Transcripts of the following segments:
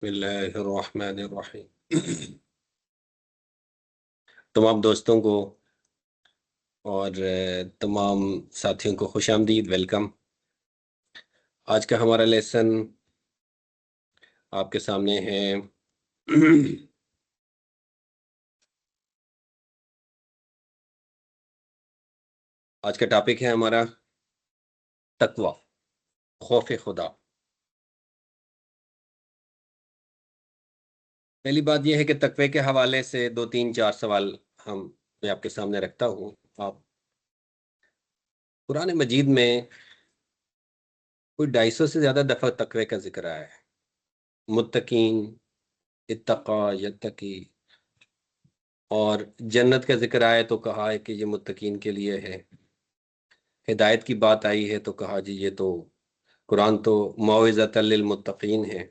بسم اللہ الرحمن الرحیم تمام دوستوں کو اور تمام ساتھیوں کو خوش آمدید، ویلکم۔ آج کا ہمارا لیسن آپ کے سامنے ہے۔ آج کا ٹاپک ہے ہمارا تقوی، خوف خدا۔ پہلی بات یہ ہے کہ تقوی کے حوالے سے 2 3 4 سوال میں آپ کے سامنے رکھتا ہوں۔ آپ قرآن مجید میں کوئی 250 سے زیادہ دفعہ تقوی کا ذکر آیا ہے۔ متقین، اتقا، یتقی، اور جنت کا ذکر آئے تو کہا ہے کہ یہ متقین کے لیے ہے۔ ہدایت کی بات آئی ہے تو کہا جی یہ تو قرآن تو موعظۃ للمتقین ہے۔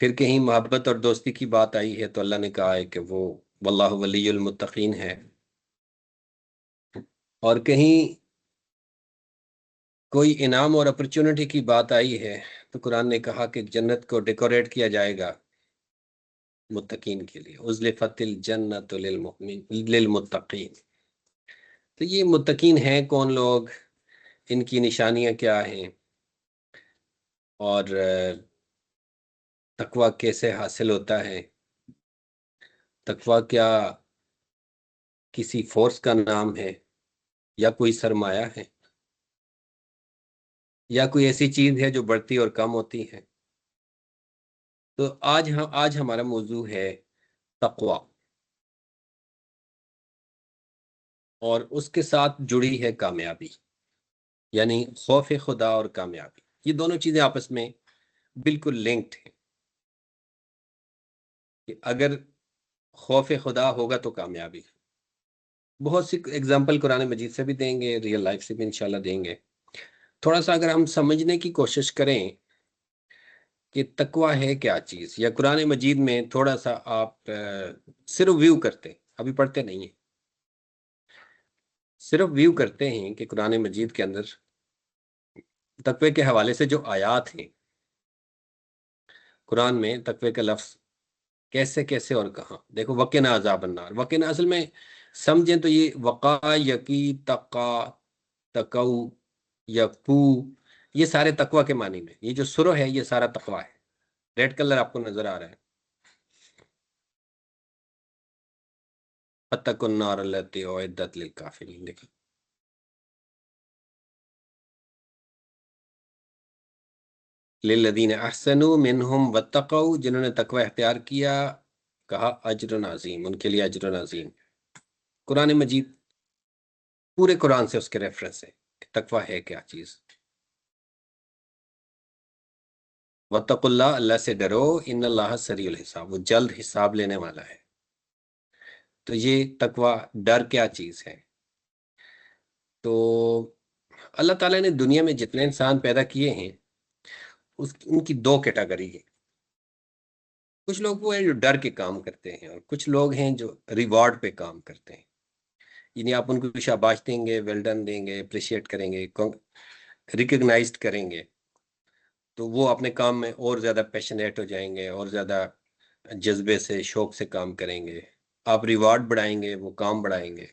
پھر کہیں محبت اور دوستی کی بات آئی ہے تو اللہ نے کہا ہے کہ وہ واللہ ولی المتقین ہے۔ اور کہیں کوئی انعام اور اپرچونٹی کی بات آئی ہے تو قرآن نے کہا کہ جنت کو ڈیکوریٹ کیا جائے گا متقین کے لیے، ازلفت الجنت للمتقین۔ تو یہ متقین ہیں کون لوگ، ان کی نشانیاں کیا ہیں، اور تقوی کیسے حاصل ہوتا ہے؟ تقوی کیا کسی فورس کا نام ہے یا کوئی سرمایہ ہے یا کوئی ایسی چیز ہے جو بڑھتی اور کم ہوتی ہے؟ تو آج ہمارا موضوع ہے تقوی، اور اس کے ساتھ جڑی ہے کامیابی، یعنی خوف خدا اور کامیابی۔ یہ دونوں چیزیں آپس میں بالکل لنکڈ ہیں کہ اگر خوف خدا ہوگا تو کامیابی۔ بہت سی اگزامپل قرآن مجید سے بھی دیں گے، ریئل لائف سے بھی انشاءاللہ دیں گے۔ تھوڑا سا اگر ہم سمجھنے کی کوشش کریں کہ تقوی ہے کیا چیز، یا قرآن مجید میں تھوڑا سا آپ صرف ویو کرتے، ابھی پڑھتے نہیں ہیں، صرف ویو کرتے ہیں کہ قرآن مجید کے اندر تقوی کے حوالے سے جو آیات ہیں، قرآن میں تقوی کا لفظ کیسے کیسے اور کہاں۔ دیکھو، وقنا عذاب النار، وقنا اصل میں سمجھیں تو یہ وقا، یقی، تقا، تقو، یقو، یہ سارے تقوی کے معنی میں، یہ جو سرو ہے یہ سارا تقوی ہے۔ ریڈ کلر آپ کو نظر آ رہا ہے، فَاتَّقُوا النَّارَ الَّتِي أُعِدَّتْ لِلْكَافِرِينَ۔ دیکھیں، لِلَّذِينَ أَحْسَنُوا مِنْهُمْ وَاتَّقَوْا، جنہوں نے تقوی اختیار کیا، کہا اجر عظیم، ان کے لیے اجر عظیم۔ قرآن مجید پورے قرآن سے اس کے ریفرنس ہے کہ تقوی ہے کیا چیز۔ وَاتَّقُوا اللَّهَ، اللہ سے ڈرو، ان اللہ سریع الحساب، وہ جلد حساب لینے والا ہے۔ تو یہ تقوی، ڈر کیا چیز ہے؟ تو اللہ تعالیٰ نے دنیا میں جتنے انسان پیدا کیے ہیں ان کی 2 کیٹیگری ہے۔ کچھ لوگ وہ ہیں جو ڈر کے کام کرتے ہیں، اور کچھ لوگ ہیں جو ریوارڈ پہ کام کرتے ہیں، یعنی آپ ان کو شاباش دیں گے، ویل ڈن دیں گے، اپریشیٹ کریں گے، ریکگنائزڈ کریں گے، تو وہ اپنے کام میں اور زیادہ پیشنیٹ ہو جائیں گے، اور زیادہ جذبے سے، شوق سے کام کریں گے۔ آپ ریوارڈ بڑھائیں گے، وہ کام بڑھائیں گے۔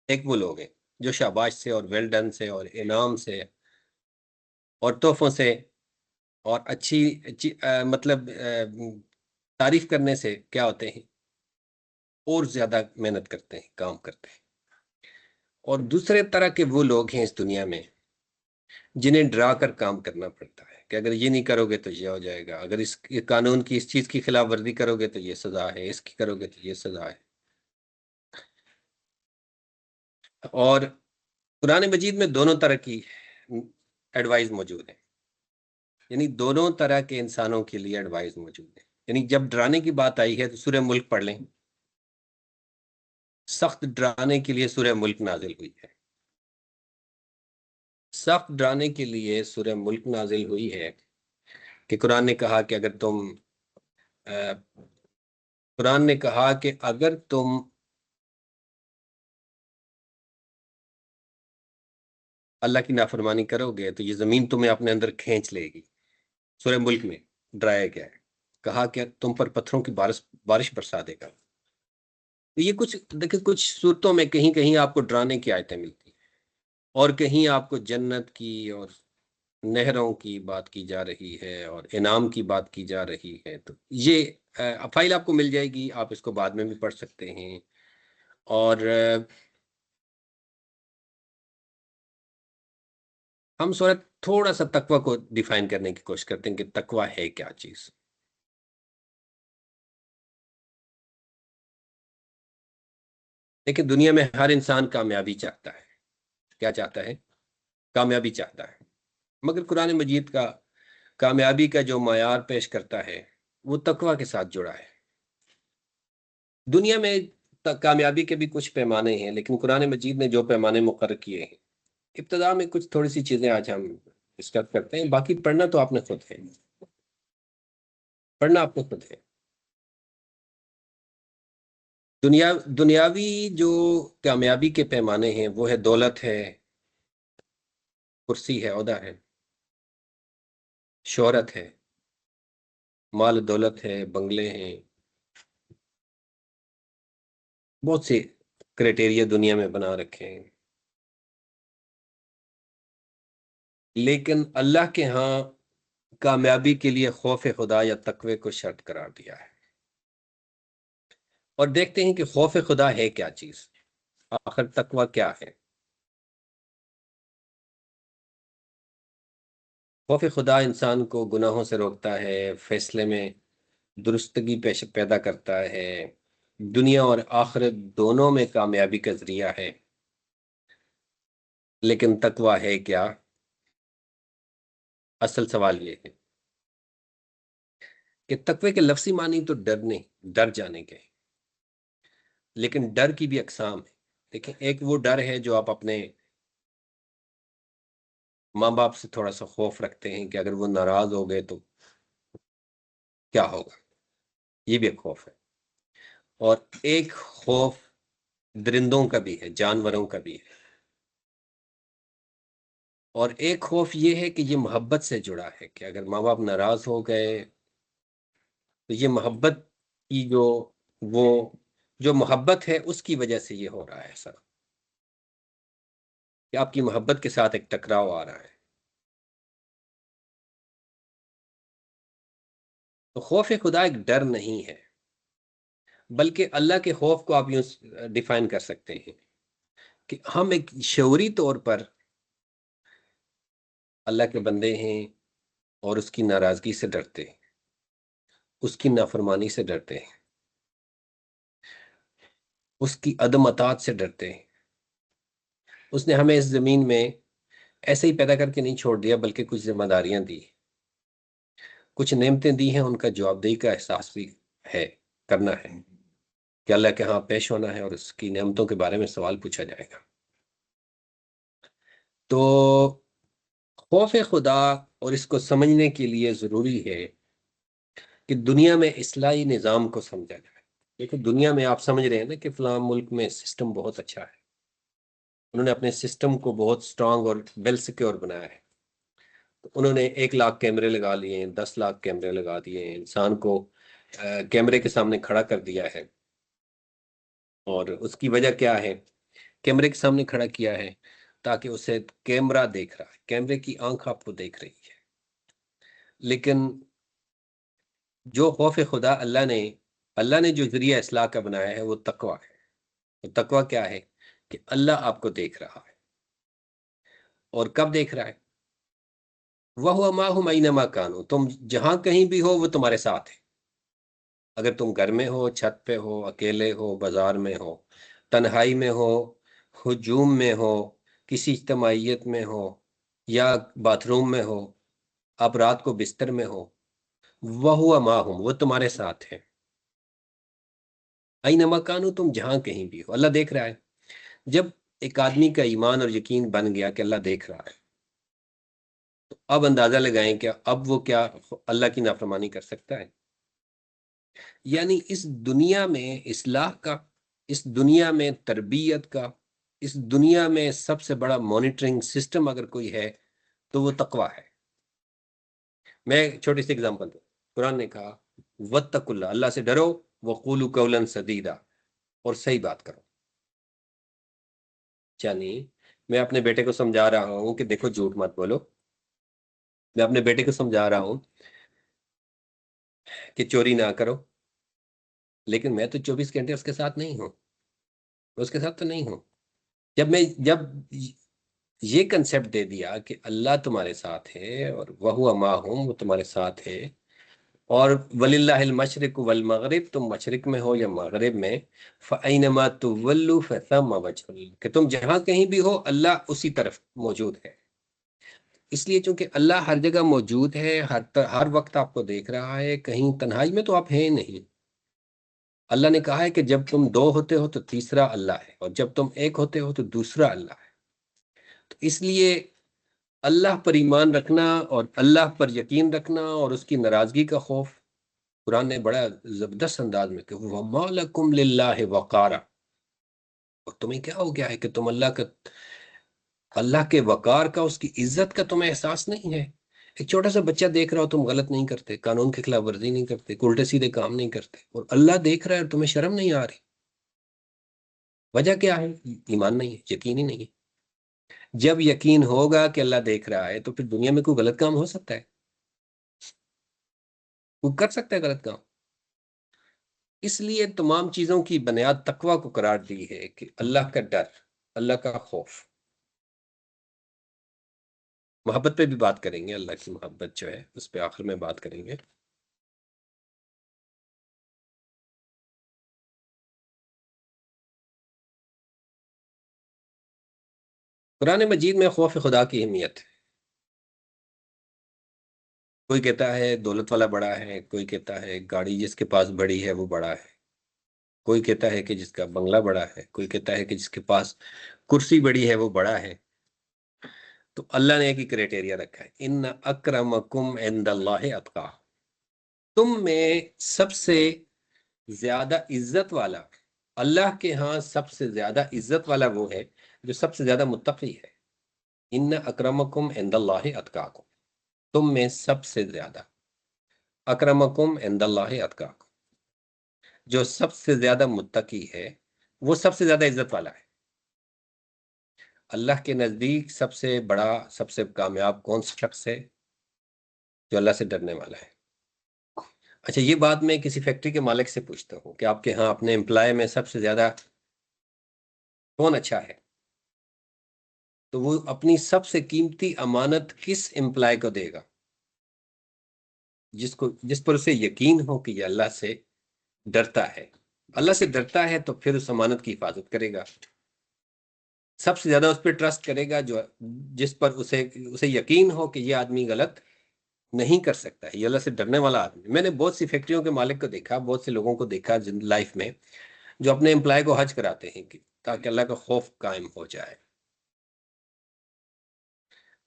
ایک وہ لوگ ہیں جو شاباش سے اور ویل ڈن سے اور انعام سے اور تحفوں سے اور مطلب تعریف کرنے سے کیا ہوتے ہیں، اور زیادہ محنت کرتے ہیں، کام کرتے ہیں۔ اور دوسرے طرح کے وہ لوگ ہیں اس دنیا میں جنہیں ڈرا کر کام کرنا پڑتا ہے کہ اگر یہ نہیں کرو گے تو یہ ہو جائے گا، اگر اس قانون کی اس چیز کی خلاف ورزی کرو گے تو یہ سزا ہے، اس کی کرو گے تو یہ سزا ہے۔ اور قرآن مجید میں دونوں طرح کی ایڈوائز موجود ہے، یعنی دونوں طرح کے انسانوں کے لیے ایڈوائز موجود ہے۔ یعنی جب ڈرانے کی بات آئی ہے تو سورہ ملک پڑھ لیں، سخت ڈرانے کے لیے سورہ ملک نازل ہوئی ہے۔ سخت ڈرانے کے لیے سورہ ملک نازل ہوئی ہے کہ قرآن نے کہا کہ اگر تم اللہ کی نافرمانی کرو گے تو یہ زمین تمہیں اپنے اندر کھینچ لے گی، سورہ ملک میں ڈرایا گیا ہے، کہا کہ تم پر پتھروں کی بارش برسا دے گا۔ تو یہ کچھ دیکھیں، کچھ صورتوں میں کہیں کہیں آپ کو ڈرانے کی آیتیں ملتی ہیں، اور کہیں آپ کو جنت کی اور نہروں کی بات کی جا رہی ہے اور انعام کی بات کی جا رہی ہے۔ تو یہ فائل آپ کو مل جائے گی، آپ اس کو بعد میں بھی پڑھ سکتے ہیں۔ اور ہم سورت تھوڑا سا تقوی کو ڈیفائن کرنے کی کوشش کرتے ہیں کہ تقوی ہے کیا چیز۔ لیکن دنیا میں ہر انسان کامیابی چاہتا ہے۔ کیا چاہتا ہے؟ کامیابی چاہتا ہے، مگر قرآن مجید کا کامیابی کا جو معیار پیش کرتا ہے وہ تقوی کے ساتھ جڑا ہے۔ دنیا میں کامیابی کے بھی کچھ پیمانے ہیں، لیکن قرآن مجید نے جو پیمانے مقرر کیے ہیں، ابتدا میں کچھ تھوڑی سی چیزیں آج ہم ڈسکس کرتے ہیں، باقی پڑھنا تو آپ نے خود ہے، پڑھنا آپ نے خود ہے۔ دنیاوی جو کامیابی کے پیمانے ہیں وہ ہے دولت ہے، کرسی ہے، عہدہ ہے، شہرت ہے، مال دولت ہے، بنگلے ہیں، بہت سے کرائٹیریا دنیا میں بنا رکھے ہیں۔ لیکن اللہ کے ہاں کامیابی کے لیے خوف خدا یا تقوی کو شرط قرار دیا ہے۔ اور دیکھتے ہیں کہ خوف خدا ہے کیا چیز، آخر تقوی کیا ہے۔ خوف خدا انسان کو گناہوں سے روکتا ہے، فیصلے میں درستگی پیدا کرتا ہے، دنیا اور آخرت دونوں میں کامیابی کا ذریعہ ہے۔ لیکن تقوی ہے کیا؟ اصل سوال یہ ہے کہ تقوی کے لفظی معنی تو ڈرنے، ڈر جانے کے، لیکن ڈر کی بھی اقسام ہے۔ دیکھیں، ایک وہ ڈر ہے جو آپ اپنے ماں باپ سے تھوڑا سا خوف رکھتے ہیں کہ اگر وہ ناراض ہو گئے تو کیا ہوگا، یہ بھی ایک خوف ہے۔ اور ایک خوف درندوں کا بھی ہے، جانوروں کا بھی ہے۔ اور ایک خوف یہ ہے کہ یہ محبت سے جڑا ہے کہ اگر ماں باپ ناراض ہو گئے تو یہ محبت کی وہ جو محبت ہے اس کی وجہ سے یہ ہو رہا ہے سر، کہ آپ کی محبت کے ساتھ ایک ٹکراؤ آ رہا ہے۔ تو خوف خدا ایک ڈر نہیں ہے، بلکہ اللہ کے خوف کو آپ یوں ڈیفائن کر سکتے ہیں کہ ہم ایک شعوری طور پر اللہ کے بندے ہیں اور اس کی ناراضگی سے ڈرتے ہیں، اس کی نافرمانی سے ڈرتے ہیں، اس کی عدم اطاعت سے ڈرتے ہیں۔ اس نے ہمیں اس زمین میں ایسے ہی پیدا کر کے نہیں چھوڑ دیا، بلکہ کچھ ذمہ داریاں دی، کچھ نعمتیں دی ہیں، ان کا جواب دہی کا احساس بھی ہے، کرنا ہے کہ اللہ کے ہاں پیش ہونا ہے اور اس کی نعمتوں کے بارے میں سوال پوچھا جائے گا۔ تو خوف خدا اور اس کو سمجھنے کے لیے ضروری ہے کہ دنیا میں اصلاحی نظام کو سمجھا جائے۔ دیکھیں، دنیا میں آپ سمجھ رہے ہیں نا کہ فلاں ملک میں سسٹم بہت اچھا ہے، انہوں نے اپنے سسٹم کو بہت سٹرانگ اور ویل سیکیور بنایا ہے۔ تو انہوں نے 1 لاکھ کیمرے لگا لیے ہیں، 10 لاکھ کیمرے لگا دیے ہیں، انسان کو کیمرے کے سامنے کھڑا کر دیا ہے۔ اور اس کی وجہ کیا ہے؟ کیمرے کے سامنے کھڑا کیا ہے تاکہ اسے کیمرہ دیکھ رہا ہے، کیمرے کی آنکھ آپ کو دیکھ رہی ہے۔ لیکن جو خوف خدا اللہ نے جو ذریعہ اصلاح کا بنایا ہے وہ تقوی ہے۔ تو تقوی کیا ہے؟ کہ اللہ آپ کو دیکھ رہا ہے، اور کب دیکھ رہا ہے؟ وَهُوَ مَعَهُمْ أَيْنَمَا كَانُوا، تم جہاں کہیں بھی ہو وہ تمہارے ساتھ ہے۔ اگر تم گھر میں ہو، چھت پہ ہو، اکیلے ہو، بازار میں ہو، تنہائی میں ہو، ہجوم میں ہو، کسی اجتماعیت میں ہو، یا باتھ روم میں ہو، آپ رات کو بستر میں ہو، وَهُوَ مَعَهُمْ، وہ تمہارے ساتھ ہے۔ أَيْنَمَا كَانُوا، تم جہاں کہیں بھی ہو، اللہ دیکھ رہا ہے۔ جب ایک آدمی کا ایمان اور یقین بن گیا کہ اللہ دیکھ رہا ہے، تو اب اندازہ لگائیں کہ اب وہ کیا اللہ کی نافرمانی کر سکتا ہے؟ یعنی اس دنیا میں اصلاح کا، اس دنیا میں تربیت کا، اس دنیا میں سب سے بڑا مانیٹرنگ سسٹم اگر کوئی ہے تو وہ تقوی ہے۔ میں ایک چھوٹی سی اگزامپل دوں. قرآن نے کہا واتقوا اللہ، اللہ سے ڈرو، وقولوا قولا سدیدا، اور صحیح بات کرو. یعنی میں اپنے بیٹے کو سمجھا رہا ہوں کہ دیکھو جھوٹ مت بولو، میں اپنے بیٹے کو سمجھا رہا ہوں کہ چوری نہ کرو، لیکن میں تو 24 گھنٹے اس کے ساتھ نہیں ہوں، اس کے ساتھ تو نہیں ہوں. جب یہ کنسپٹ دے دیا کہ اللہ تمہارے ساتھ ہے اور وَهُوَ مَعَهُمْ، وہ تمہارے ساتھ ہے، اور وَلِلَّهِ الْمَشْرِقُ وَالْمَغْرِبُ، تم مشرق میں ہو یا مغرب میں، فَأَيْنَمَا تُوَلُّوا فَثَمَّ وَجْهُ اللَّهِ، کہ تم جہاں کہیں بھی ہو اللہ اسی طرف موجود ہے. اس لیے چونکہ اللہ ہر جگہ موجود ہے، ہر وقت آپ کو دیکھ رہا ہے، کہیں تنہائی میں تو آپ ہیں نہیں. اللہ نے کہا ہے کہ جب تم دو ہوتے ہو تو تیسرا اللہ ہے، اور جب تم ایک ہوتے ہو تو دوسرا اللہ ہے. تو اس لیے اللہ پر ایمان رکھنا اور اللہ پر یقین رکھنا اور اس کی ناراضگی کا خوف، قرآن نے بڑا زبردست انداز میں کہ وَمَا لَكُمْ لِلَّهِ وَقَارًا، اور تمہیں کیا ہو گیا ہے کہ تم اللہ کے وقار کا، اس کی عزت کا تمہیں احساس نہیں ہے. ایک چھوٹا سا بچہ دیکھ رہا ہو تم غلط نہیں کرتے، قانون کی خلاف ورزی نہیں کرتے، الٹے سیدھے کام نہیں کرتے، اور اللہ دیکھ رہا ہے اور تمہیں شرم نہیں آ رہی. وجہ کیا ہے؟ ایمان نہیں ہے، یقین ہی نہیں ہے. جب یقین ہوگا کہ اللہ دیکھ رہا ہے تو پھر دنیا میں کوئی غلط کام ہو سکتا ہے؟ کوئی کر سکتا ہے غلط کام؟ اس لیے تمام چیزوں کی بنیاد تقوی کو قرار دی ہے کہ اللہ کا ڈر، اللہ کا خوف. محبت پہ بھی بات کریں گے، اللہ کی محبت جو ہے اس پہ آخر میں بات کریں گے. قرآن مجید میں خوف خدا کی اہمیت ہے. کوئی کہتا ہے دولت والا بڑا ہے، کوئی کہتا ہے گاڑی جس کے پاس بڑی ہے وہ بڑا ہے، کوئی کہتا ہے کہ جس کا بنگلہ بڑا ہے، کوئی کہتا ہے کہ جس کے پاس کرسی بڑی ہے وہ بڑا ہے. تو اللہ نے ایک ہی کرائٹیریا رکھا ہے، ان اکرمکم عند اللہ اتقاکم، تم میں سب سے زیادہ عزت والا اللہ کے ہاں، سب سے زیادہ عزت والا وہ ہے جو سب سے زیادہ متقی ہے. ان اکرمکم عند اللہ اتقاکم، تم میں سب سے زیادہ، اکرمکم عند اللہ اتقاکم، جو سب سے زیادہ متقی ہے وہ سب سے زیادہ عزت والا ہے. اللہ کے نزدیک سب سے بڑا، سب سے کامیاب کون سا شخص ہے؟ جو اللہ سے ڈرنے والا ہے. اچھا، یہ بات میں کسی فیکٹری کے مالک سے پوچھتا ہوں کہ آپ کے ہاں اپنے امپلائی میں سب سے زیادہ کون اچھا ہے، تو وہ اپنی سب سے قیمتی امانت کس امپلائی کو دے گا؟ جس پر اسے یقین ہو کہ یہ اللہ سے ڈرتا ہے. اللہ سے ڈرتا ہے تو پھر اس امانت کی حفاظت کرے گا. سب سے زیادہ اس پہ ٹرسٹ کرے گا جس پر اسے یقین ہو کہ یہ آدمی غلط نہیں کر سکتا ہے، یہ اللہ سے ڈرنے والا آدمی. میں نے بہت سی فیکٹریوں کے مالک کو دیکھا، بہت سے لوگوں کو دیکھا لائف میں، جو اپنے امپلائی کو حج کراتے ہیں تاکہ اللہ کا خوف قائم ہو جائے.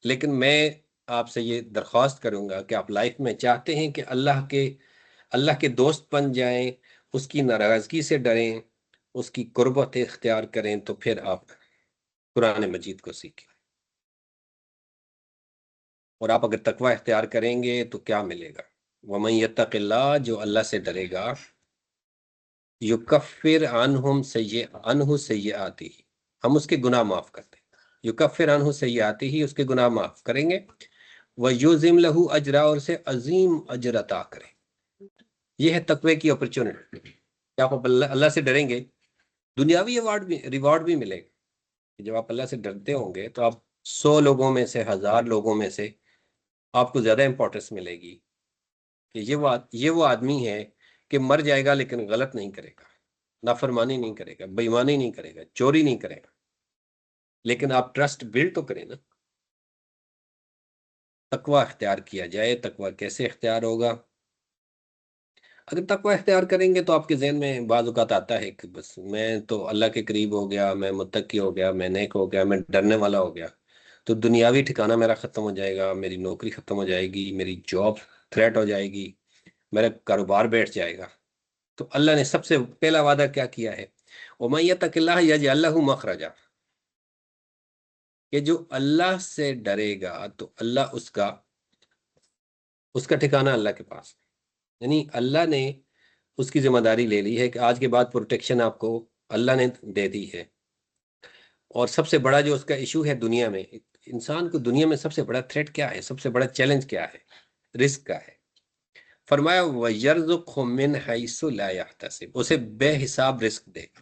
لیکن میں آپ سے یہ درخواست کروں گا کہ آپ لائف میں چاہتے ہیں کہ اللہ کے دوست بن جائیں، اس کی ناراضگی سے ڈریں، اس کی قربت اختیار کریں، تو پھر آپ قرآن مجید کو سیکھیں. اور آپ اگر تقوی اختیار کریں گے تو کیا ملے گا؟ وَمَن يَتَّقِ اللَّهَ، جو اللہ سے ڈرے گا، یکفر عنہ سیئاتہ، ہم اس کے گناہ معاف کرتے ہیں. یکفر عنہ سیئاتہ، اس کے گناہ معاف کریں گے. وَيُعْظِمْ لَهُ أَجْرًا، اور اسے عظیم اجر عطا کریں. یہ ہے تقوی کی اپرچونٹی کہ آپ اللہ سے ڈریں گے، دنیاوی ریوارڈ بھی ملے گا. جب آپ اللہ سے ڈرتے ہوں گے تو آپ 100 لوگوں میں سے، 1000 لوگوں میں سے آپ کو زیادہ امپورٹنس ملے گی کہ یہ وہ آدمی ہے کہ مر جائے گا لیکن غلط نہیں کرے گا، نافرمانی نہیں کرے گا، بے ایمانی نہیں کرے گا، چوری نہیں کرے گا. لیکن آپ ٹرسٹ بلڈ تو کریں نا. تقوی اختیار کیا جائے. تقوی کیسے اختیار ہوگا؟ اگر تقوی اختیار کریں گے تو آپ کے ذہن میں بعض اوقات آتا ہے کہ بس میں تو اللہ کے قریب ہو گیا، میں متقی ہو گیا، میں نیک ہو گیا، میں ڈرنے والا ہو گیا، تو دنیاوی ٹھکانہ میرا ختم ہو جائے گا، میری نوکری ختم ہو جائے گی، میری جاب تھریٹ ہو جائے گی، میرا کاروبار بیٹھ جائے گا. تو اللہ نے سب سے پہلا وعدہ کیا کیا ہے؟ وَمَن يَتَّقِ اللَّهَ يَجْعَل لَّهُ مَخْرَجًا، کہ جو اللہ سے ڈرے گا تو اللہ اس کا اس کا ٹھکانہ اللہ کے پاس ہے۔ یعنی اللہ نے اس کی ذمہ داری لے لی ہے کہ آج کے بعد پروٹیکشن آپ کو اللہ نے دے دی ہے۔ اور سب سے بڑا جو اس کا ایشو ہے دنیا میں، انسان کو دنیا میں سب سے بڑا تھریٹ کیا ہے، سب سے بڑا چیلنج کیا ہے؟ رزق کا ہے۔ فرمایا وَيَرْزُقْهُ مِنْ حَيْثُ لَا يَحْتَسِبُ، اسے بے حساب رزق دے گا۔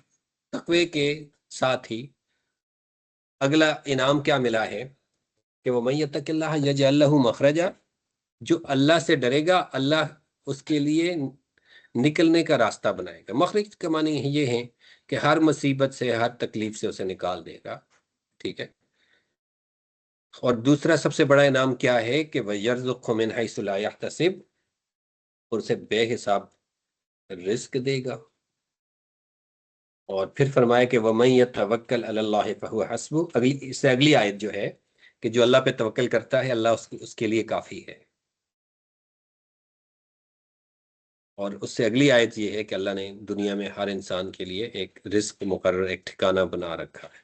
تقوی کے ساتھ ہی اگلا انعام کیا ملا ہے کہ وَمَن يَتَّقِ اللَّهَ يَجْعَل لَّهُ مَخْرَجًا، جو اللہ سے ڈرے گا اللہ اس کے لیے نکلنے کا راستہ بنائے گا۔ مخرج کا معنی یہ ہے کہ ہر مصیبت سے، ہر تکلیف سے اسے نکال دے گا، ٹھیک ہے۔ اور دوسرا سب سے بڑا انعام کیا ہے کہ وَيَرْزُقْهُ مِنْ حَيْثُ لَا يَحْتَسِبُ، اور اسے بے حساب رزق دے گا۔ اور پھر فرمایا کہ وَمَن يَتَوَكَّلْ عَلَى اللَّهِ فَهُوَ حَسْبُهُ، اس سے اگلی آیت جو ہے کہ جو اللہ پہ توکل کرتا ہے اللہ اس کے لیے کافی ہے۔ اور اس سے اگلی آیت یہ ہے کہ اللہ نے دنیا میں ہر انسان کے لیے ایک رزق مقرر، ایک ٹھکانہ بنا رکھا ہے۔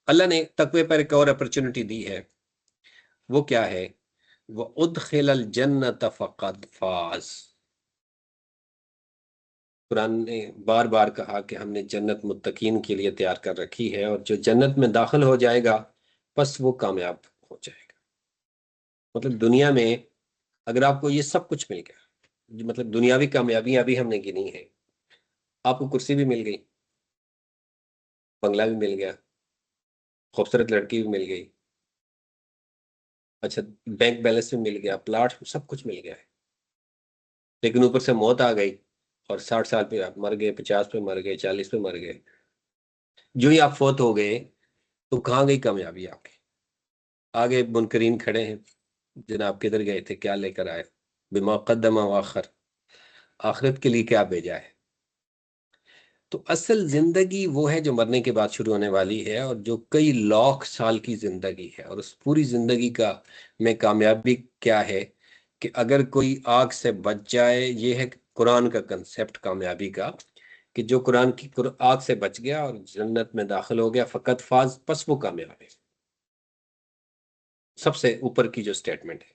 اللہ نے تقوی پر ایک اور اپرچونٹی دی ہے، وہ کیا ہے؟ وَأُدْخِلَ الْجَنَّةَ فَقَدْ فَازَ۔ قرآن نے بار بار کہا کہ ہم نے جنت متقین کے لیے تیار کر رکھی ہے، اور جو جنت میں داخل ہو جائے گا بس وہ کامیاب ہو جائے گا۔ مطلب دنیا میں اگر آپ کو یہ سب کچھ مل گیا، مطلب دنیاوی کامیابیاں ابھی ہم نے گنی ہے، آپ کو کرسی بھی مل گئی، بنگلہ بھی مل گیا، خوبصورت لڑکی بھی مل گئی، اچھا بینک بیلنس بھی مل گیا، پلاٹ، سب کچھ مل گیا ہے، لیکن اوپر سے موت آ گئی اور 60 سال پہ آپ مر گئے، 50 پہ مر گئے، 40 پہ مر گئے، جو ہی آپ فوت ہو گئے تو کہاں گئی کامیابی آپ کی؟ آگے منکرین کھڑے ہیں، جناب کدھر گئے تھے، کیا لے کر آئے؟ بما قدم واخر، آخرت کے لیے کیا بھیجا ہے؟ تو اصل زندگی وہ ہے جو مرنے کے بعد شروع ہونے والی ہے، اور جو کئی لاکھ سال کی زندگی ہے، اور اس پوری زندگی کا میں کامیابی کیا ہے کہ اگر کوئی آگ سے بچ جائے، یہ ہے قرآن کا کنسیپٹ کامیابی کا، کہ جو قرآن کی آگ سے بچ گیا اور جنت میں داخل ہو گیا فقط فاز، پس وہ کامیاب ہے۔ سب سے اوپر کی جو سٹیٹمنٹ ہے،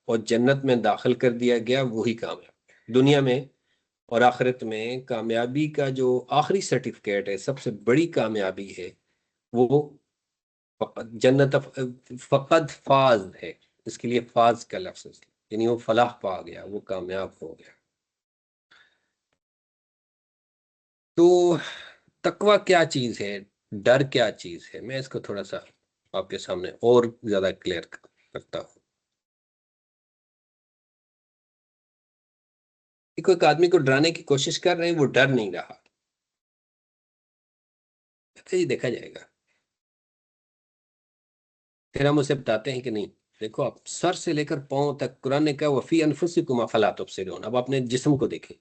اور جنت میں داخل کر دیا گیا وہی کامیاب ہے۔ دنیا میں اور آخرت میں کامیابی کا جو آخری سرٹیفکیٹ ہے، سب سے بڑی کامیابی ہے، وہ جنت فقط فاز ہے۔ اس کے لیے فاز کا لفظ ہے، یعنی وہ فلاح پا گیا، وہ کامیاب ہو گیا۔ تو تقوی کیا چیز ہے، ڈر کیا چیز ہے، میں اس کو تھوڑا سا آپ کے سامنے اور زیادہ کلیئر کرتا ہوں۔ کوئی ایک آدمی کو ڈرانے کی کوشش کر رہے ہیں، وہ ڈر نہیں رہا، کہتے جی دیکھا جائے گا، پھر ہم اسے بتاتے ہیں کہ نہیں دیکھو، آپ سر سے لے کر پاؤں تک، قرآن نے کہا وفی انفسکم افلا تبصرون، اب اپنے جسم کو دیکھیں،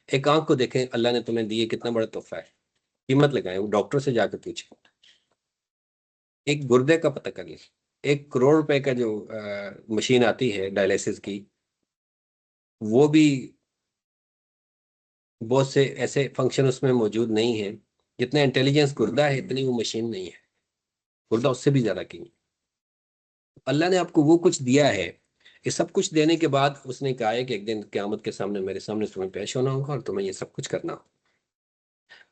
ایک آنکھ کو دیکھیں، اللہ نے تمہیں دی ہے، کتنا بڑا تحفہ ہے، قیمت لگائیں، وہ ڈاکٹر سے جا کے پوچھیں۔ ایک گردے کا پتہ کر لیں، 1 کروڑ روپے کا جو مشین آتی ہے ڈائلیسس کی، وہ بھی بہت سے ایسے فنکشن اس میں موجود نہیں ہیں، جتنا انٹیلیجنس گردہ ہے اتنی وہ مشین نہیں ہے، گردہ اس سے بھی زیادہ قیمت۔ اللہ نے آپ کو وہ کچھ دیا ہے، یہ سب کچھ دینے کے بعد اس نے کہا ہے کہ ایک دن قیامت کے سامنے میرے سامنے تمہیں پیش ہونا ہوگا اور تمہیں یہ سب کچھ کرنا ہوگا۔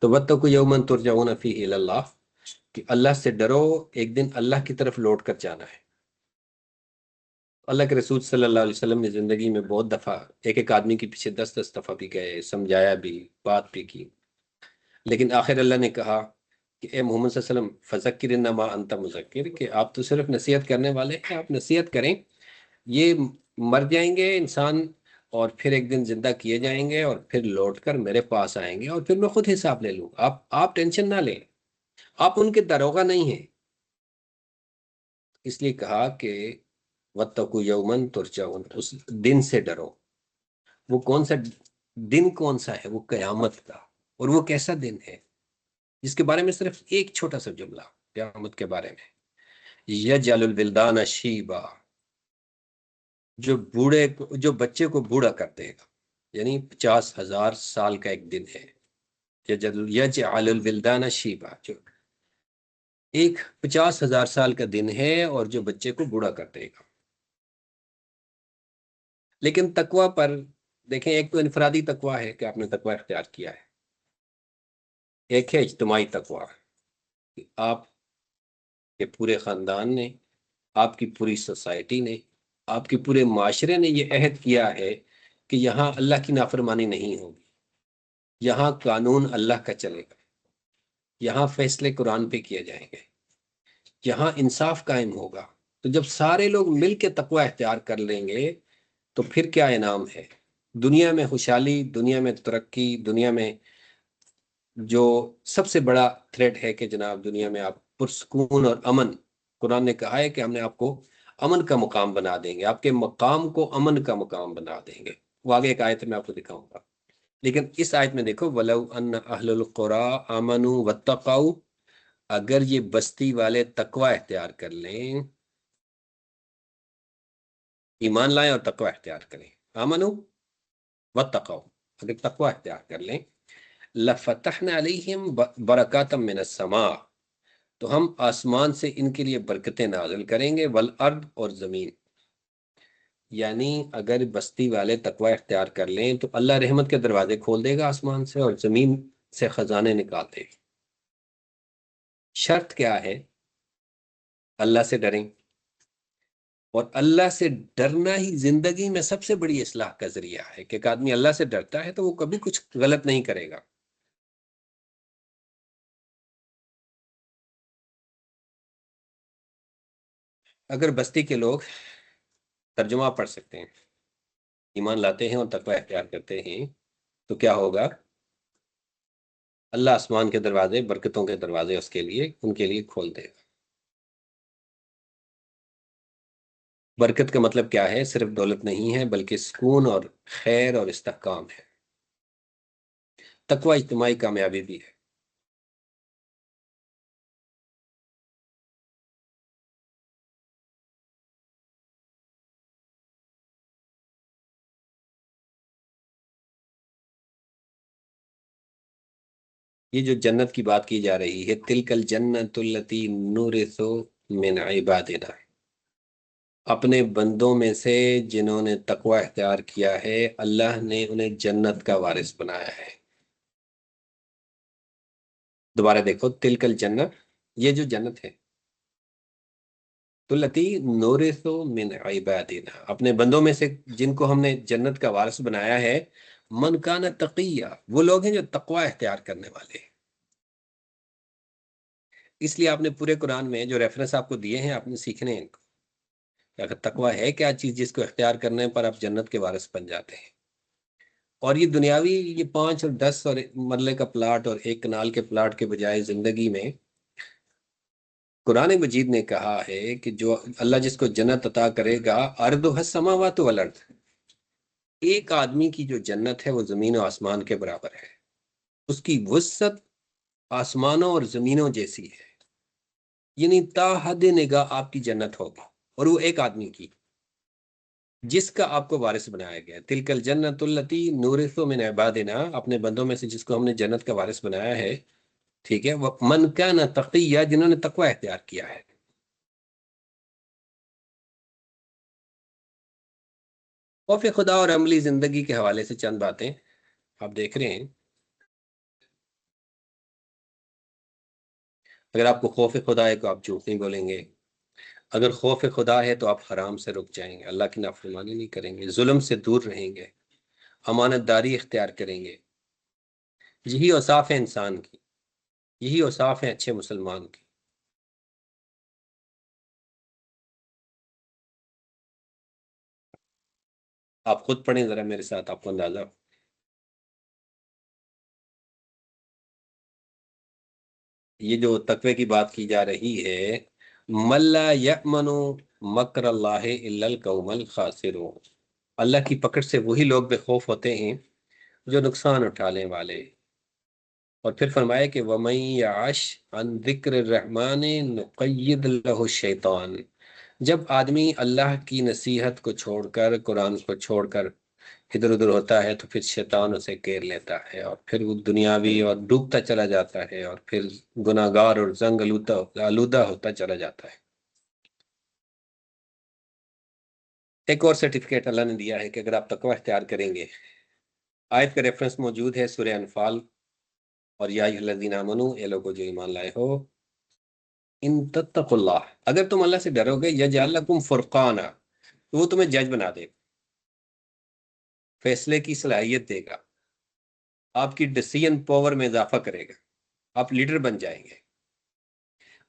تو واتقوا یوما ترجعون فیہ الی اللہ، کہ اللہ سے ڈرو، ایک دن اللہ کی طرف لوٹ کر جانا ہے۔ اللہ کے رسول صلی اللہ علیہ وسلم نے زندگی میں بہت دفعہ ایک ایک آدمی کے پیچھے 10 10 دفعہ بھی گئے، سمجھایا بھی، بات بھی کی، لیکن آخر اللہ نے کہا کہ اے محمد صلی اللہ علیہ وسلم فذکر انما انت مذکر، کہ آپ تو صرف نصیحت کرنے والے ہیں، آپ نصیحت کریں، یہ مر جائیں گے انسان اور پھر ایک دن زندہ کیے جائیں گے اور پھر لوٹ کر میرے پاس آئیں گے اور پھر میں خود حساب لے لوں، آپ ٹینشن نہ لیں، آپ ان کے داروغہ نہیں ہیں۔ اس لیے کہا کہ واتقوا یوما ترجعون، اس دن سے ڈرو۔ وہ کون سا دن، کون سا ہے؟ وہ قیامت کا۔ اور وہ کیسا دن ہے جس کے بارے میں صرف ایک چھوٹا سا جملہ قیامت کے بارے میں، یجعل الولدان شیبا، جو بچے کو بوڑھا کر دے گا، یعنی 50,000 سال کا ایک دن ہے۔ یجعل الولدان شیبا، جو ایک 50,000 سال کا دن ہے اور جو بچے کو بوڑھا کر دے گا۔ لیکن تقوی پر دیکھیں، ایک تو انفرادی تقوی ہے کہ آپ نے تقوی اختیار کیا ہے، ایک ہے اجتماعی تقوی کہ آپ کے پورے خاندان نے، آپ کی پوری سوسائٹی نے، آپ کے پورے معاشرے نے یہ عہد کیا ہے کہ یہاں اللہ کی نافرمانی نہیں ہوگی، یہاں قانون اللہ کا چلے گا، یہاں فیصلے قرآن پہ کیے جائیں گے، یہاں انصاف قائم ہوگا۔ تو جب سارے لوگ مل کے تقوی اختیار کر لیں گے تو پھر کیا انعام ہے؟ دنیا میں خوشحالی، دنیا میں ترقی، دنیا میں جو سب سے بڑا تھریٹ ہے کہ جناب دنیا میں آپ پرسکون اور امن، قرآن نے کہا ہے کہ ہم نے آپ کو امن کا مقام بنا دیں گے، آپ کے مقام کو امن کا مقام بنا دیں گے۔ وہ آگے ایک آیت میں آپ کو دکھاؤں گا، لیکن اس آیت میں دیکھو، وَلَوْ أَنَّ أَهْلَ الْقُرَىٰ آمَنُوا وَاتَّقَوْا، اگر یہ بستی والے تقوی اختیار کر لیں، ایمان لائیں اور تقوی اختیار کریں، آمنوا واتقوا، اگر تقوی اختیار کر لیں، لَفَتَحْنَا عَلَيْهِمْ بَرَكَاتًا مِنَ السَّمَاءِ، تو ہم آسمان سے ان کے لیے برکتیں نازل کریں گے، والارض، اور زمین، یعنی اگر بستی والے تقوی اختیار کر لیں تو اللہ رحمت کے دروازے کھول دے گا آسمان سے، اور زمین سے خزانے نکال دے گا۔ شرط کیا ہے؟ اللہ سے ڈریں، اور اللہ سے ڈرنا ہی زندگی میں سب سے بڑی اصلاح کا ذریعہ ہے کہ ایک آدمی اللہ سے ڈرتا ہے تو وہ کبھی کچھ غلط نہیں کرے گا۔ اگر بستی کے لوگ ترجمہ پڑھ سکتے ہیں، ایمان لاتے ہیں اور تقوی اختیار کرتے ہیں، تو کیا ہوگا؟ اللہ آسمان کے دروازے، برکتوں کے دروازے اس کے لیے، ان کے لیے کھول دے گا۔ برکت کا مطلب کیا ہے؟ صرف دولت نہیں ہے، بلکہ سکون اور خیر اور استحکام ہے۔ تقوی اجتماعی کامیابی بھی ہے۔ یہ جو جنت کی بات کی جا رہی ہے، تلک الجنت التی نورث من عبادنا، اپنے بندوں میں سے جنہوں نے تقوی اختیار کیا ہے، اللہ نے انہیں جنت کا وارث بنایا ہے۔ دوبارہ دیکھو، تلک الجنت، یہ جو جنت ہے، التی نورث من عبادنا، اپنے بندوں میں سے جن کو ہم نے جنت کا وارث بنایا ہے، من کان تقیہ، وہ لوگ ہیں جو تقوی اختیار کرنے والے ہیں۔ اس لیے آپ نے پورے قرآن میں جو ریفرنس آپ کو دیے ہیں، آپ نے سیکھنے ہیں ان کو، کہ اگر تقوی ہے کیا چیز جس کو اختیار کرنے پر آپ جنت کے وارث بن جاتے ہیں۔ اور یہ دنیاوی، یہ 5 اور 10 اور مرلے کا پلاٹ اور ایک کنال کے پلاٹ کے بجائے زندگی میں قرآن مجید نے کہا ہے کہ جو اللہ جس کو جنت عطا کرے گا، ارضها السماوات والارض، ایک آدمی کی جو جنت ہے وہ زمین و آسمان کے برابر ہے، اس کی وسعت آسمانوں اور زمینوں جیسی ہے، یعنی تا حد نگاہ آپ کی جنت ہوگی، اور وہ ایک آدمی کی، جس کا آپ کو وارث بنایا گیا۔ تلک الجنت التی نورث من عبادنا، اپنے بندوں میں سے جس کو ہم نے جنت کا وارث بنایا ہے، ٹھیک ہے، وہ من کان تقیہ، جنہوں نے تقوی اختیار کیا ہے۔ خوف خدا اور عملی زندگی کے حوالے سے چند باتیں آپ دیکھ رہے ہیں۔ اگر آپ کو خوف خدا ہے تو آپ جھوٹ نہیں بولیں گے، اگر خوف خدا ہے تو آپ حرام سے رک جائیں گے، اللہ کی نافرمانی نہیں کریں گے، ظلم سے دور رہیں گے، امانت داری اختیار کریں گے۔ یہی اوصاف ہے انسان کی، یہی اوصاف ہیں اچھے مسلمان کی۔ آپ خود پڑھیں ذرا میرے ساتھ، آپ کو اندازہ ہو۔ یہ جو تقوی کی بات کی جا رہی ہے، مَلَّا يَأْمَنُ مَكْرَ اللَّهِ إِلَّا الْقَوْمَ الْخَاسِرُونَ، اللہ کی پکڑ سے وہی لوگ بے خوف ہوتے ہیں جو نقصان اٹھانے والے۔ اور پھر فرمایا کہ وَمَن يَعَشْ عَن ذِكْرِ الرَّحْمَنِ نُقَيِّضْ لَهُ الشَّيْطَانَ، جب آدمی اللہ کی نصیحت کو چھوڑ کر، قرآن کو چھوڑ کر ادھر ادھر ہوتا ہے تو پھر شیطان اسے گھیر لیتا ہے، اور پھر وہ دنیاوی اور ڈوبتا چلا جاتا ہے، اور پھر گناہ گار اور زنگ آلودہ ہوتا چلا جاتا ہے۔ ایک اور سرٹیفکیٹ اللہ نے دیا ہے کہ اگر آپ تقوی اختیار کریں گے، آیت کا ریفرنس موجود ہے سورہ انفال، اور یا ایھا الذین آمنو، اے لوگو جو ایمان لائے ہو، ان تتقوا اللہ، اگر تم اللہ سے ڈرو گے، یجعل لکم فرقانا، تو وہ تمہیں جج بنا دے گا، فیصلے کی صلاحیت دے گا، آپ کی ڈیسیژن پاور میں اضافہ کرے گا، آپ لیڈر بن جائیں گے۔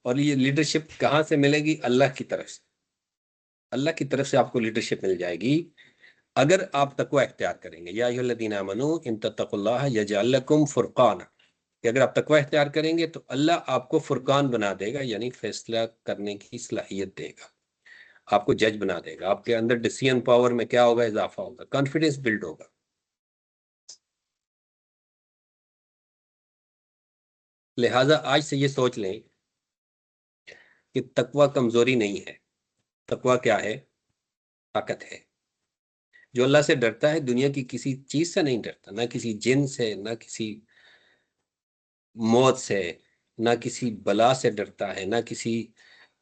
اور یہ لیڈرشپ کہاں سے ملے گی؟ اللہ کی طرف سے، اللہ کی طرف سے آپ کو لیڈرشپ مل جائے گی اگر آپ تقوی اختیار کریں گے۔ یا ایھا الذین آمنو ان تتقوا اللہ یجعل لکم فرقانا، کہ اگر آپ تقوی اختیار کریں گے تو اللہ آپ کو فرقان بنا دے گا، یعنی فیصلہ کرنے کی صلاحیت دے گا، آپ کو جج بنا دے گا، آپ کے اندر ڈیسیژن پاور میں کیا ہوگا؟ اضافہ ہوگا، کانفیڈنس بلڈ ہوگا۔ لہٰذا آج سے یہ سوچ لیں کہ تقوی کمزوری نہیں ہے، تقوی کیا ہے؟ طاقت ہے۔ جو اللہ سے ڈرتا ہے دنیا کی کسی چیز سے نہیں ڈرتا، نہ کسی جن سے، نہ کسی موت سے، نہ کسی بلا سے ڈرتا ہے، نہ کسی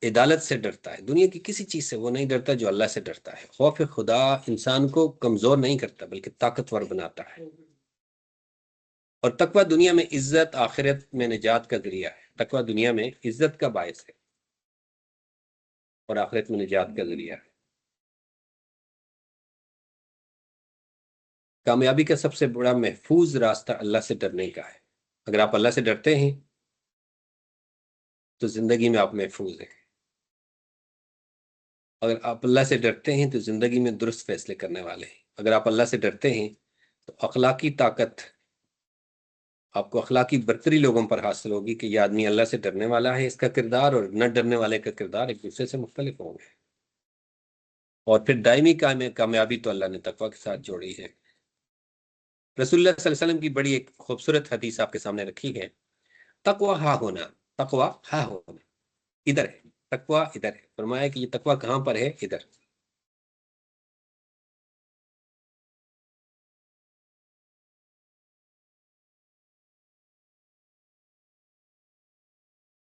عدالت سے ڈرتا ہے، دنیا کی کسی چیز سے وہ نہیں ڈرتا جو اللہ سے ڈرتا ہے۔ خوف خدا انسان کو کمزور نہیں کرتا بلکہ طاقتور بناتا ہے۔ اور تقوی دنیا میں عزت، آخرت میں نجات کا ذریعہ ہے۔ تقوی دنیا میں عزت کا باعث ہے اور آخرت میں نجات کا ذریعہ ہے۔ کامیابی کا سب سے بڑا محفوظ راستہ اللہ سے ڈرنے کا ہے۔ اگر آپ اللہ سے ڈرتے ہیں تو زندگی میں آپ محفوظ ہیں۔ اگر آپ اللہ سے ڈرتے ہیں تو زندگی میں درست فیصلے کرنے والے ہیں۔ اگر آپ اللہ سے ڈرتے ہیں تو اخلاقی طاقت، آپ کو اخلاقی برتری لوگوں پر حاصل ہوگی کہ یہ آدمی اللہ سے ڈرنے والا ہے، اس کا کردار اور نہ ڈرنے والے کا کردار ایک دوسرے سے مختلف ہوں گے۔ اور پھر دائمی کامیابی تو اللہ نے تقوی کے ساتھ جوڑی ہے۔ رسول اللہ صلی اللہ علیہ وسلم کی بڑی ایک خوبصورت حدیث آپ کے سامنے رکھی ہے، تقوی ہاں ہونا، تقوی ہاں ہونا، ادھر ہے، تقوی ادھر ہے۔ فرمایا کہ یہ تقوی کہاں پر ہے؟ ادھر۔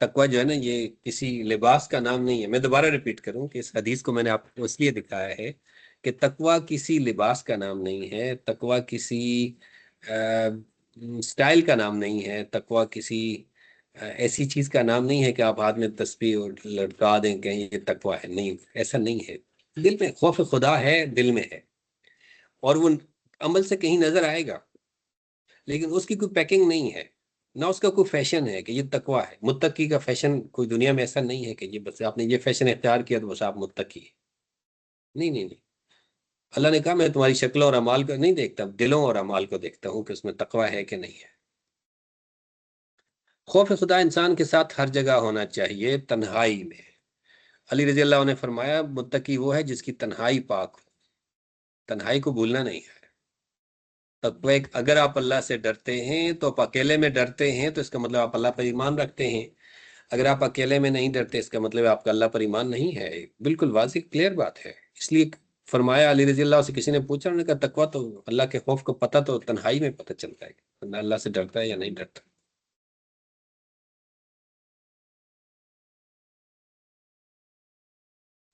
تقوی جو ہے نا، یہ کسی لباس کا نام نہیں ہے۔ میں دوبارہ ریپیٹ کروں کہ اس حدیث کو میں نے آپ کو اس لیے دکھایا ہے کہ تقوی کسی لباس کا نام نہیں ہے، تقوی کسی سٹائل کا نام نہیں ہے، تقوی کسی ایسی چیز کا نام نہیں ہے کہ آپ ہاتھ میں تسبیح اور لٹکا دیں کہیں یہ تقوی ہے۔ نہیں، ایسا نہیں ہے۔ دل میں خوف خدا ہے، دل میں ہے، اور وہ عمل سے کہیں نظر آئے گا، لیکن اس کی کوئی پیکنگ نہیں ہے، نہ اس کا کوئی فیشن ہے کہ یہ تقوی ہے۔ متقی کا فیشن کوئی دنیا میں ایسا نہیں ہے کہ یہ بس آپ نے یہ فیشن اختیار کیا تو بس آپ متقی ہیں۔ نہیں نہیں نہیں، اللہ نے کہا میں تمہاری شکلوں اور اعمال کو نہیں دیکھتا، دلوں اور اعمال کو دیکھتا ہوں کہ اس میں تقوی ہے کہ نہیں ہے۔ خوف خدا انسان کے ساتھ ہر جگہ ہونا چاہیے، تنہائی میں۔ علی رضی اللہ عنہ نے فرمایا متقی وہ ہے جس کی تنہائی پاک ہو، تنہائی کو بھولنا نہیں ہے۔ تقوی اگر آپ اللہ سے ڈرتے ہیں تو آپ اکیلے میں ڈرتے ہیں تو اس کا مطلب آپ اللہ پر ایمان رکھتے ہیں۔ اگر آپ اکیلے میں نہیں ڈرتے اس کا مطلب آپ کا اللہ پر ایمان نہیں ہے۔ بالکل واضح کلیئر بات ہے۔ اس لیے فرمایا، علی رضی اللہ سے کسی نے پوچھا، انہوں نے کہا تقویٰ تو اللہ کے خوف کو پتہ تو تنہائی میں پتہ چلتا ہے، بندہ اللہ سے ڈرتا ہے یا نہیں ڈرتا۔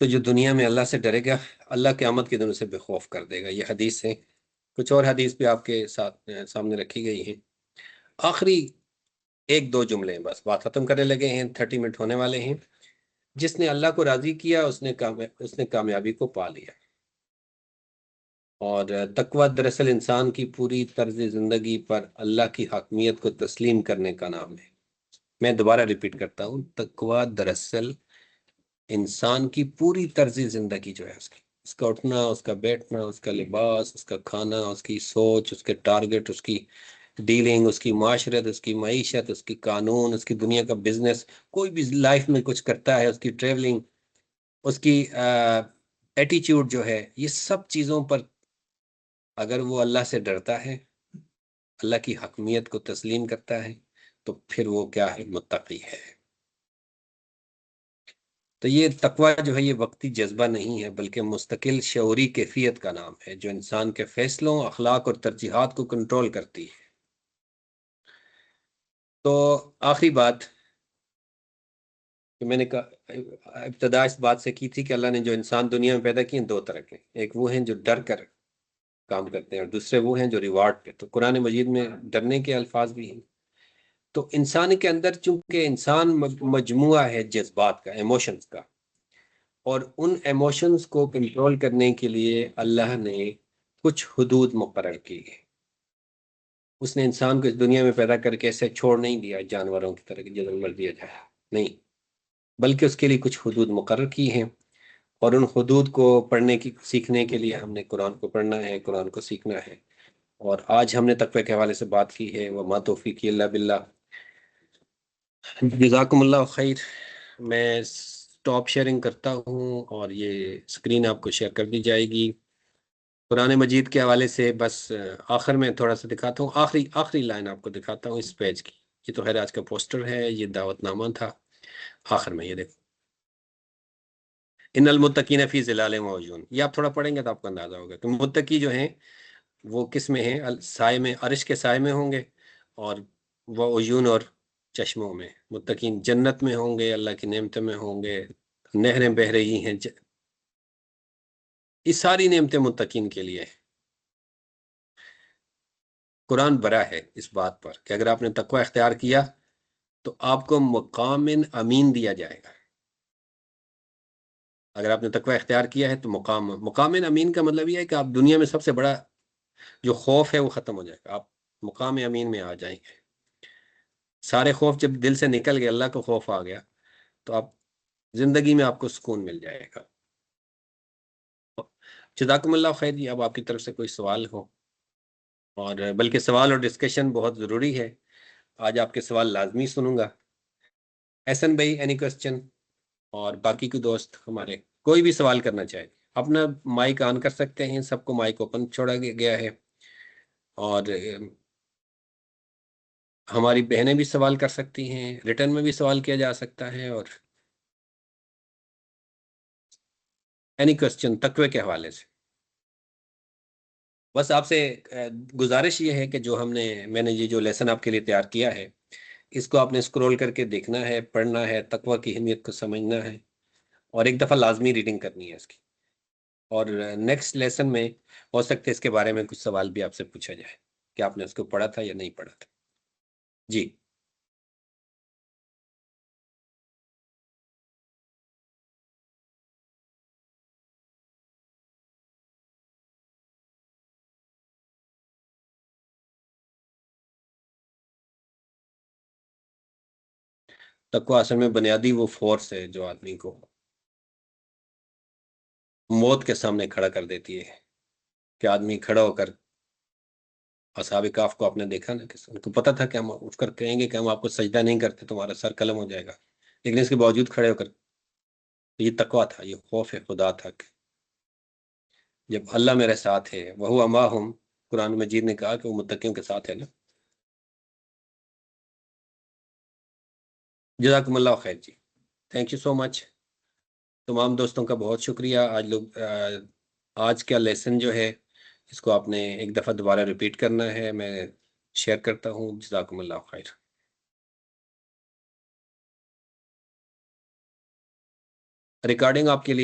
تو جو دنیا میں اللہ سے ڈرے گا، اللہ قیامت کے دن اسے بے خوف کر دے گا۔ یہ حدیث ہے، کچھ اور حدیث بھی آپ کے ساتھ سامنے رکھی گئی ہیں۔ آخری ایک دو جملے ہیں، بس بات ختم کرنے لگے ہیں، 30 منٹ ہونے والے ہیں۔ جس نے اللہ کو راضی کیا اس نے کامیابی کو پا لیا۔ اور تقوی دراصل انسان کی پوری طرز زندگی پر اللہ کی حاکمیت کو تسلیم کرنے کا نام ہے۔ میں دوبارہ ریپیٹ کرتا ہوں، تقوی دراصل انسان کی پوری طرز زندگی جو ہے، اس کا اٹھنا، اس کا بیٹھنا، اس کا لباس، اس کا کھانا، اس کی سوچ، اس کے ٹارگٹ، اس کی ڈیلنگ، اس کی معاشرت، اس کی معیشت، اس کی قانون، اس کی دنیا کا بزنس، کوئی بھی لائف میں کچھ کرتا ہے، اس کی ٹریولنگ، اس کی ایٹیچیوڈ جو ہے، یہ سب چیزوں پر اگر وہ اللہ سے ڈرتا ہے، اللہ کی حکمیت کو تسلیم کرتا ہے، تو پھر وہ کیا ہے؟ متقی ہے۔ تو یہ تقوی جو ہے یہ وقتی جذبہ نہیں ہے بلکہ مستقل شعوری کیفیت کا نام ہے جو انسان کے فیصلوں، اخلاق اور ترجیحات کو کنٹرول کرتی ہے۔ تو آخری بات، کہ میں نے کہا ابتدا اس بات سے کی تھی کہ اللہ نے جو انسان دنیا میں پیدا کیے ہیں دو طرح کے، ایک وہ ہیں جو ڈر کر کام کرتے ہیں اور دوسرے وہ ہیں جو ریوارڈ پہ۔ تو قرآن مجید میں ڈرنے کے الفاظ بھی ہیں۔ تو انسان کے اندر چونکہ انسان مجموعہ ہے جذبات کا، ایموشنز کا، اور ان ایموشنز کو کنٹرول کرنے کے لیے اللہ نے کچھ حدود مقرر کی ہے۔ اس نے انسان کو اس دنیا میں پیدا کر کے ایسے چھوڑ نہیں دیا جانوروں کی طرح کہ جدھر مرضی آ جائے، نہیں، بلکہ اس کے لیے کچھ حدود مقرر کی ہیں، اور ان حدود کو پڑھنے کی سیکھنے کے لیے ہم نے قرآن کو پڑھنا ہے، قرآن کو سیکھنا ہے۔ اور آج ہم نے تقوی کے حوالے سے بات کی ہے، وما توفیقی الا باللہ۔ جزاکم اللہ خیر۔ میں اسٹاپ شیئرنگ کرتا ہوں اور یہ اسکرین آپ کو شیئر کر دی جائے گی۔ قرآن مجید کے حوالے سے بس آخر میں تھوڑا سا دکھاتا ہوں، آخری لائن آپ کو دکھاتا ہوں اس پیج کی۔ یہ تو خیر آج کا پوسٹر ہے، یہ دعوت نامہ تھا۔ آخر میں یہ دیکھو، ان المتقین فی ظلال و عیون، یہ آپ تھوڑا پڑھیں گے تو آپ کو اندازہ ہوگا کہ متقی جو ہیں وہ کس میں ہیں، سائے میں، عرش کے سائے میں ہوں گے، اور وہ عیون اور چشموں میں۔ متقین جنت میں ہوں گے، اللہ کی نعمتوں میں ہوں گے، نہریں بہہ رہی ہیں، یہ ساری نعمتیں متقین کے لیے ہیں۔ قرآن برا ہے اس بات پر کہ اگر آپ نے تقوی اختیار کیا تو آپ کو مقام امین دیا جائے گا۔ اگر آپ نے تقوی اختیار کیا ہے تو مقام امین کا مطلب یہ ہے کہ آپ دنیا میں سب سے بڑا جو خوف ہے وہ ختم ہو جائے گا، آپ مقام امین میں آ جائیں گے۔ سارے خوف جب دل سے نکل گئے، اللہ کو خوف آ گیا، تو آپ زندگی میں آپ کو سکون مل جائے گا۔ جزاکم اللہ خیر جی۔ اب آپ کی طرف سے کوئی سوال ہو، اور بلکہ سوال اور ڈسکشن بہت ضروری ہے، آج آپ کے سوال لازمی سنوں گا۔ احسن بھائی، اینی کوسچن؟ اور باقی کے دوست ہمارے کوئی بھی سوال کرنا چاہے اپنا مائک آن کر سکتے ہیں، سب کو مائک اوپن چھوڑا گیا ہے، اور ہماری بہنیں بھی سوال کر سکتی ہیں، ریٹرن میں بھی سوال کیا جا سکتا ہے، اور اینی کوسچن تقوی کے حوالے سے۔ بس آپ سے گزارش یہ ہے کہ جو میں نے یہ جو لیسن آپ کے لیے تیار کیا ہے، اس کو آپ نے اسکرول کر کے دیکھنا ہے، پڑھنا ہے، تقوی کی اہمیت کو سمجھنا ہے، اور ایک دفعہ لازمی ریڈنگ کرنی ہے اس کی۔ اور نیکسٹ لیسن میں ہو سکتا ہے اس کے بارے میں کچھ سوال بھی آپ سے پوچھا جائے کہ آپ نے اس کو پڑھا تھا یا نہیں پڑھا تھا۔ جی تقوی اصل میں بنیادی وہ فورس ہے جو آدمی کو موت کے سامنے کھڑا کر دیتی ہے، کہ آدمی کھڑا ہو کر، اصحاب کہف کو آپ نے دیکھا نا، کہ ان کو پتا تھا کہ ہم اٹھ کر کہیں گے کہ ہم آپ کو سجدہ نہیں کرتے، تمہارا سر قلم ہو جائے گا، لیکن اس کے باوجود کھڑے ہو کر، یہ تقوی تھا، یہ خوف خدا تھا کہ جب اللہ میرے ساتھ ہے، وہو اماہم، قرآن مجید نے کہا کہ وہ متقیوں کے ساتھ ہے نا۔ جزاکم اللہ خیر جی، تھینک یو سو مچ۔ تمام دوستوں کا بہت شکریہ۔ آج کا لیسن جو ہے اس کو آپ نے ایک دفعہ دوبارہ ریپیٹ کرنا ہے، میں شیئر کرتا ہوں۔ جزاکم اللہ خیر۔ ریکارڈنگ آپ کے لیے